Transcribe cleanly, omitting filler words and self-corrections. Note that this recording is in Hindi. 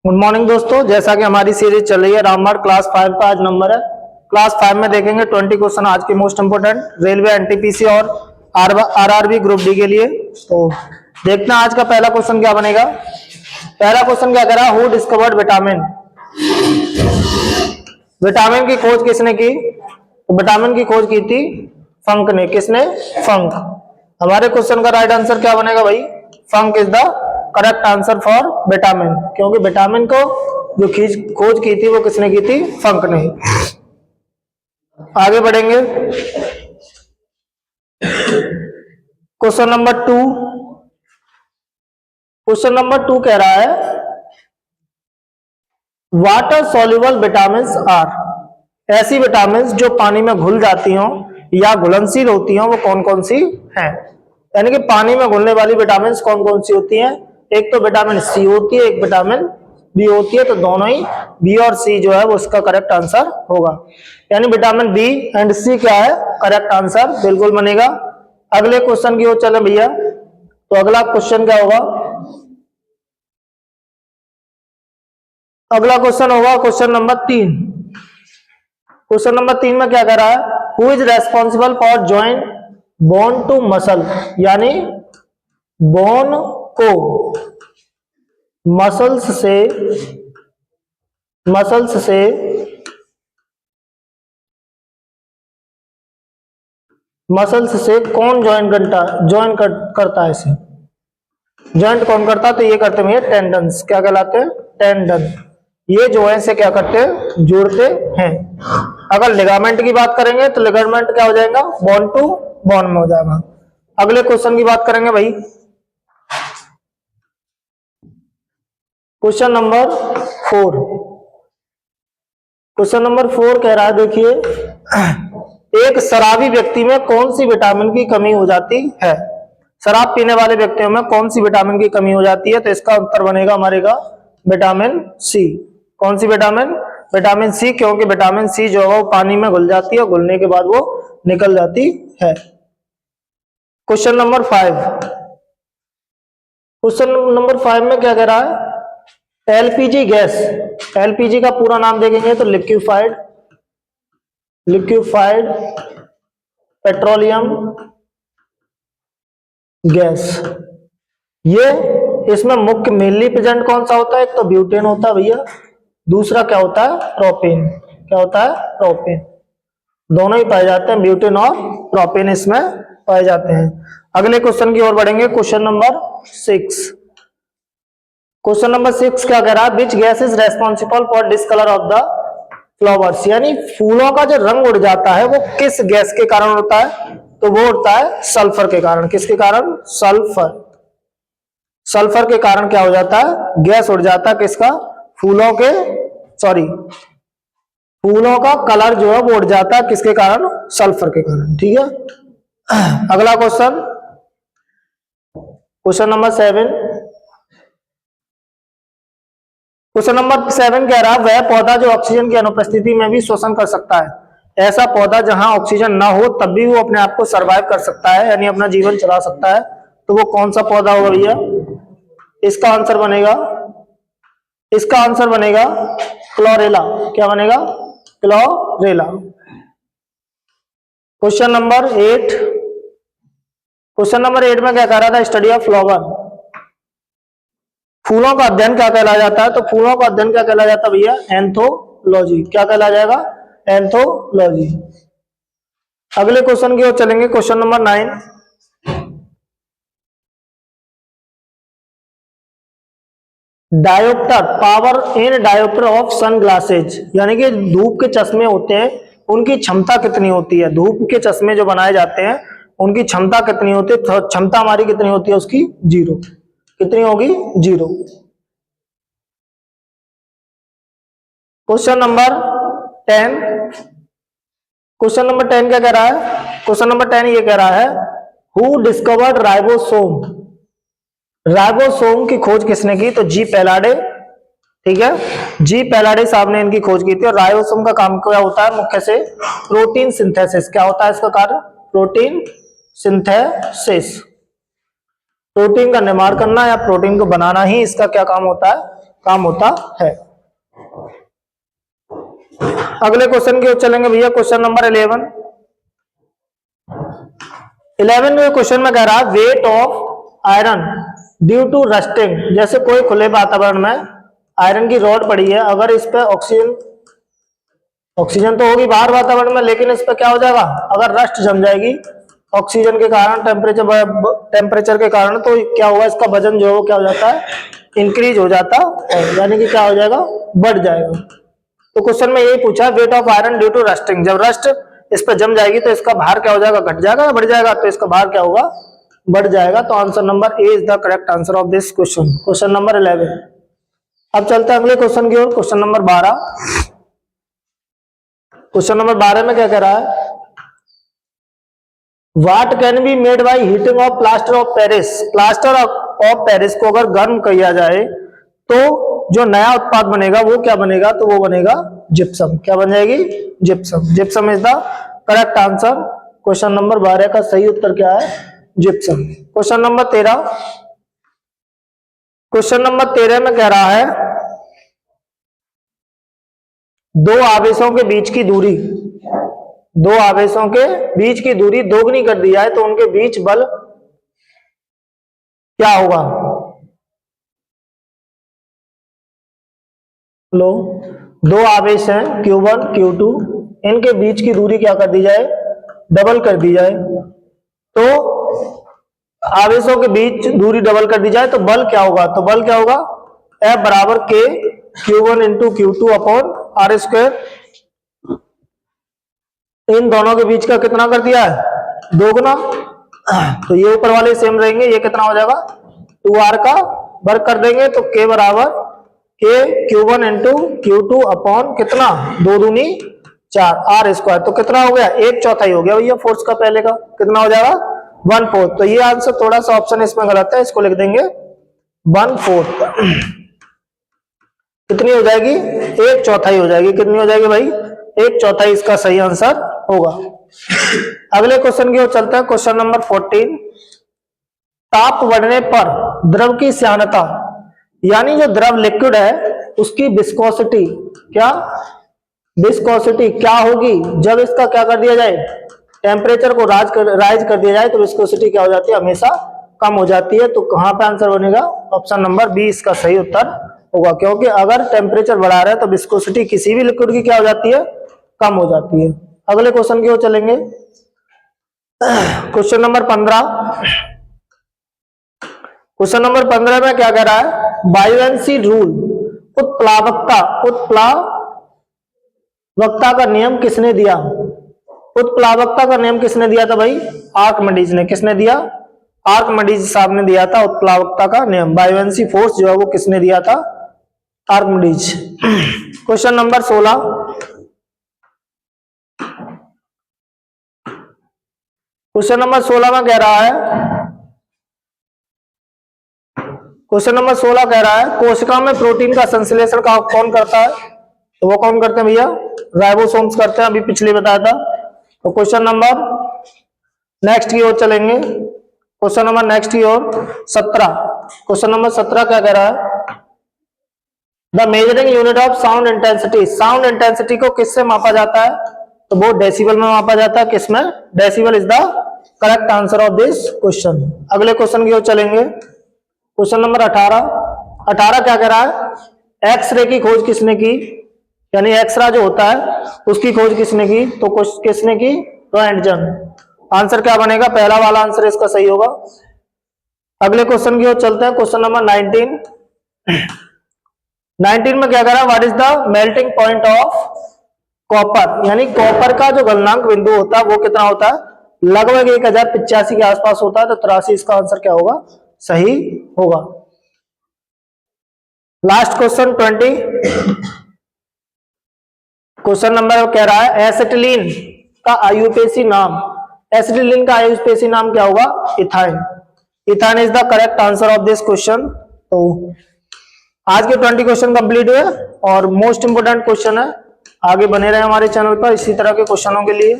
गुड मॉर्निंग दोस्तों, जैसा कि हमारी सीरीज चल रही है रामबाण क्लास 5 का आज नंबर है। क्लास 5 में देखेंगे 20 क्वेश्चन आज के मोस्ट इंपोर्टेंट रेलवे एनटीपीसी और आरआरबी ग्रुप डी के लिए। तो देखना आज का पहला क्वेश्चन क्या बनेगा। पहला क्वेश्चन क्या कह रहा है, हु डिस्कवर्ड विटामिन। विटामिन की खोज किसने की? तो विटामिन की खोज की थी फंक ने। किसने? फंक। हमारे क्वेश्चन का राइट आंसर क्या बनेगा भाई? Funk is the correct answer for vitamin, क्योंकि विटामिन को जो खोज की थी वो किसने की थी? फंक ने। आगे बढ़ेंगे। Question number 2। क्वेश्चन नंबर 2 कह रहा है वाटर सॉल्युबल विटामिन आर। ऐसी विटामिन जो पानी में घुल जाती हो या घुलनशील होती हो वो कौन कौन सी हैं? यानी कि पानी में घुलने वाली विटामिन कौन कौन सी होती हैं? एक तो विटामिन सी होती है, एक विटामिन बी होती है। तो दोनों ही बी और सी जो है वो इसका करेक्ट आंसर होगा। यानी विटामिन बी एंड सी क्या है? करेक्ट आंसर बिल्कुल बनेगा। अगले क्वेश्चन की ओर चले भैया। तो अगला क्वेश्चन क्या होगा? अगला क्वेश्चन होगा क्वेश्चन नंबर 3। क्वेश्चन नंबर 3 में क्या कह रहा है, who is responsible for joint bone to muscle. यानी बोन को मसल्स से कौन ज्वाइन करता है इसे? ज्वाइंट कौन करता है? तो ये करते हैं टेंडन्स। क्या कहलाते हैं? टेंडन। ये जो है इसे क्या करते हैं? जोड़ते हैं। अगर लिगामेंट की बात करेंगे तो लिगामेंट क्या हो जाएगा? बोन टू बोन में हो जाएगा। अगले क्वेश्चन की बात करेंगे भाई। Question number 4। क्वेश्चन नंबर 4 कह रहा है, देखिए एक शराबी व्यक्ति में कौन सी विटामिन की कमी हो जाती है? शराब पीने वाले व्यक्तियों में कौन सी विटामिन की कमी हो जाती है? तो इसका उत्तर बनेगा हमारे का विटामिन सी। कौन सी विटामिन? विटामिन सी, क्योंकि विटामिन सी जो है वो पानी में घुल जाती है, घुलने के बाद वो निकल जाती है। Question number 5। क्वेश्चन नंबर 5 में क्या कह रहा है, एलपीजी गैस। एलपीजी का पूरा नाम देखेंगे तो लिक्विफाइड पेट्रोलियम गैस। ये इसमें मुख्य मेनली प्रेजेंट कौन सा होता है? एक तो ब्यूटेन होता है भैया, दूसरा क्या होता है? प्रोपेन। क्या होता है? प्रोपेन। दोनों ही पाए जाते हैं, ब्यूटेन और प्रोपेन इसमें पाए जाते हैं। अगले क्वेश्चन की ओर बढ़ेंगे। Question number 6। क्वेश्चन नंबर 6 क्या कह रहा है, which gas is responsible for discolour of the flowers. यानी फूलों का जो रंग उड़ जाता है वो किस गैस के कारण होता है? तो वो होता है सल्फर के कारण। किसके कारण? सल्फर। सल्फर के कारण क्या हो जाता है? गैस उड़ जाता है। किसका? फूलों का कलर जो है वो उड़ जाता है। किसके कारण? सल्फर के कारण। ठीक है। अगला question, question number 7। Question number 7 कह रहा है वह पौधा जो ऑक्सीजन की अनुपस्थिति में भी श्वसन कर सकता है। ऐसा पौधा जहां ऑक्सीजन ना हो तब भी वो अपने आप को सरवाइव कर सकता है, यानी अपना जीवन चला सकता है। तो वो कौन सा पौधा होगा भैया? इसका आंसर बनेगा क्लोरेला। क्या बनेगा? Chlorella. Question number 8। Question number 8 में क्या कह रहा था, स्टडी ऑफ फ्लावर। फूलों का अध्ययन क्या कहलाया जाता है? तो फूलों का अध्ययन क्या कहलाया जाता है भैया? एंथोलॉजी। क्या कहलाया जाएगा? एंथोलॉजी। अगले क्वेश्चन की ओर चलेंगे। Question number 9। Dioptre, power in dioptre of sunglasses. यानी कि धूप के चश्मे होते हैं, उनकी क्षमता कितनी होती है? धूप के चश्मे जो बनाए जाते हैं उनकी क्षमता कितनी होती है? क्षमता हमारी कितनी होती है उसकी? 0। कितनी होगी? 0। Question number 10। क्वेश्चन नंबर 10 क्या कह रहा है? क्वेश्चन नंबर 10 ये कह रहा है हु डिस्कवर्ड राइबोसोम। राइबोसोम की खोज किसने की? तो जी पैलाडे। ठीक है, जी पैलाडे साहब ने इनकी खोज की थी। और राइबोसोम का काम क्या होता है? मुख्य से प्रोटीन सिंथेसिस। क्या होता है इसका कार्य? Protein synthesis. प्रोटीन का निर्माण करना या प्रोटीन को बनाना ही इसका क्या काम होता है? काम होता है। अगले क्वेश्चन की ओर चलेंगे भैया, क्वेश्चन नंबर 11 में क्वेश्चन में कह रहा है weight of iron due to rusting. जैसे कोई खुले वातावरण में आयरन की रॉड पड़ी है, अगर इस पे ऑक्सीजन तो होगी बाहर वातावरण में, लेकिन इस पे क्या हो जाएगा, अगर रस्ट जम जाएगी ऑक्सीजन के कारण, टेम्परेचर के कारण, तो क्या होगा, इसका वजन जो है क्या हो जाता है, इंक्रीज हो जाता है, यानी कि क्या हो जाएगा, बढ़ जाएगा। तो क्वेश्चन में यही पूछा weight of iron due to rusting, जब रस्ट इस पर जम जाएगी तो इसका भार क्या हो जाएगा, घट जाएगा या बढ़ जाएगा, तो इसका भार क्या होगा, बढ़ जाएगा। तो answer number A is the correct answer of this question, question number 11। अब चलते हैं अगले क्वेश्चन की ओर, क्वेश्चन नंबर 12। क्वेश्चन नंबर 12 में क्या कह रहा है, what can be made by heating of plaster of Paris. Plaster of Paris को अगर गर्म किया जाए तो जो नया उत्पाद बनेगा वो क्या बनेगा, तो वो बनेगा जिप्सम। क्या बन जाएगी, gypsum. Gypsum is the correct answer. Question number 12 का सही उत्तर क्या है, gypsum. Question number 13। Question number 13 में कह रहा है दो आवेशों के बीच की दूरी, दो आवेशों के बीच की दूरी दोगुनी कर दी जाए तो उनके बीच बल क्या होगा। लो, दो आवेश हैं Q1 Q2, इनके बीच की दूरी क्या कर दी जाए, डबल कर दी जाए। तो आवेशों के बीच दूरी डबल कर दी जाए तो बल क्या होगा, तो बल क्या होगा, F बराबर K Q1 into Q2 upon R square. इन दोनों के बीच का कितना कर दिया है, दोगुना। तो ये ऊपर वाले सेम रहेंगे, ये कितना हो जाएगा 2R का वर्ग कर देंगे तो K बराबर K Q1 into Q2 upon कितना, 2 दूनी 4 R स्क्वायर। तो कितना हो गया, 1/4 हो गया भैया फोर्स का, पहले का कितना हो जाएगा 1/4। तो ये आंसर थोड़ा सा ऑप्शन इसमें गलत है, इसको लिख देंगे 1/4। कितनी हो जाएगी, 1/4 हो जाएगी। कितनी हो जाएगी भाई, 1/4 इसका सही आंसर होगा। अगले क्वेश्चन की ओर चलते हैं, क्वेश्चन नंबर 14। ताप बढ़ने पर द्रव की श्यानता, यानी जो द्रव लिक्विड है उसकी विस्कोसिटी, क्या विस्कोसिटी क्या होगी जब इसका क्या कर दिया जाए, टेम्परेचर को राइज कर दिया जाए तो विस्कोसिटी क्या हो जाती है, हमेशा कम हो जाती है। तो कहां पे आंसर बनेगा, ऑप्शन नंबर बी इसका सही उत्तर होगा, क्योंकि अगर टेम्परेचर बढ़ा रहा है तो विस्कोसिटी किसी भी लिक्विड की क्या हो जाती है, कम हो जाती है। अगले क्वेश्चन की ओर चलेंगे, क्वेश्चन नंबर 15। क्वेश्चन नंबर 15 में क्या कह रहा है, बायोएंसी रूल, उत्प्लावकता का नियम किसने दिया। उत्प्लावकता का नियम किसने दिया था भाई, आर्किमिडीज ने। किसने दिया, आर्किमिडीज साहब ने दिया था उत्प्लावकता का नियम। बायोएंसी फोर्स जो है वो किसने दिया था, Archimedes. Question number 16। Question number 16 में कह रहा है, क्वेश्चन नंबर 16 कह रहा है कोशिका में प्रोटीन का संश्लेषण का कौन करता है, तो वो कौन करते हैं भैया, राइबोसोम्स करते हैं, अभी पिछले बताया था। तो क्वेश्चन नंबर नेक्स्ट की ओर चलेंगे, क्वेश्चन नंबर नेक्स्ट की ओर 17। क्वेश्चन नंबर 17 क्या कह रहा है, the measuring unit of sound intensity, sound intensity को किससे मापा जाता है, तो वो डेसिबल में मापा जाता है। किसमें, decibel is the correct answer of this question. अगले क्वेश्चन की ओर चलेंगे, क्वेश्चन नंबर 18। 18 क्या कह रहा है, एक्सरे की खोज किसने की, यानी एक्सरा जो होता है उसकी खोज किसने की, तो किसने की, रोएंटजन। आंसर क्या बनेगा, पहला वाला आंसर इसका सही होगा। अगले क्वेश्चन की ओर चलते हैं, क्वेश्चन नंबर 19। 19 में क्या कह रहा है, what is the melting point of copper, यानी कॉपर का जो गलनांक बिंदु होता है वो कितना होता है, लगभग 1085 के आसपास होता है। तो 83 इसका आंसर क्या होगा, सही होगा। Last question 20। क्वेश्चन नंबर कह रहा है एसिटिलीन का आयुपेशी नाम, एसिटिलीन का आयुपेशी नाम क्या होगा, ethyne. Ethyne is the correct answer of this question. तो आज के 20 क्वेश्चन कंप्लीट हुए और मोस्ट इंपोर्टेंट क्वेश्चन है, आगे बने रहे हमारे चैनल पर इसी तरह के क्वेश्चनों के लिए।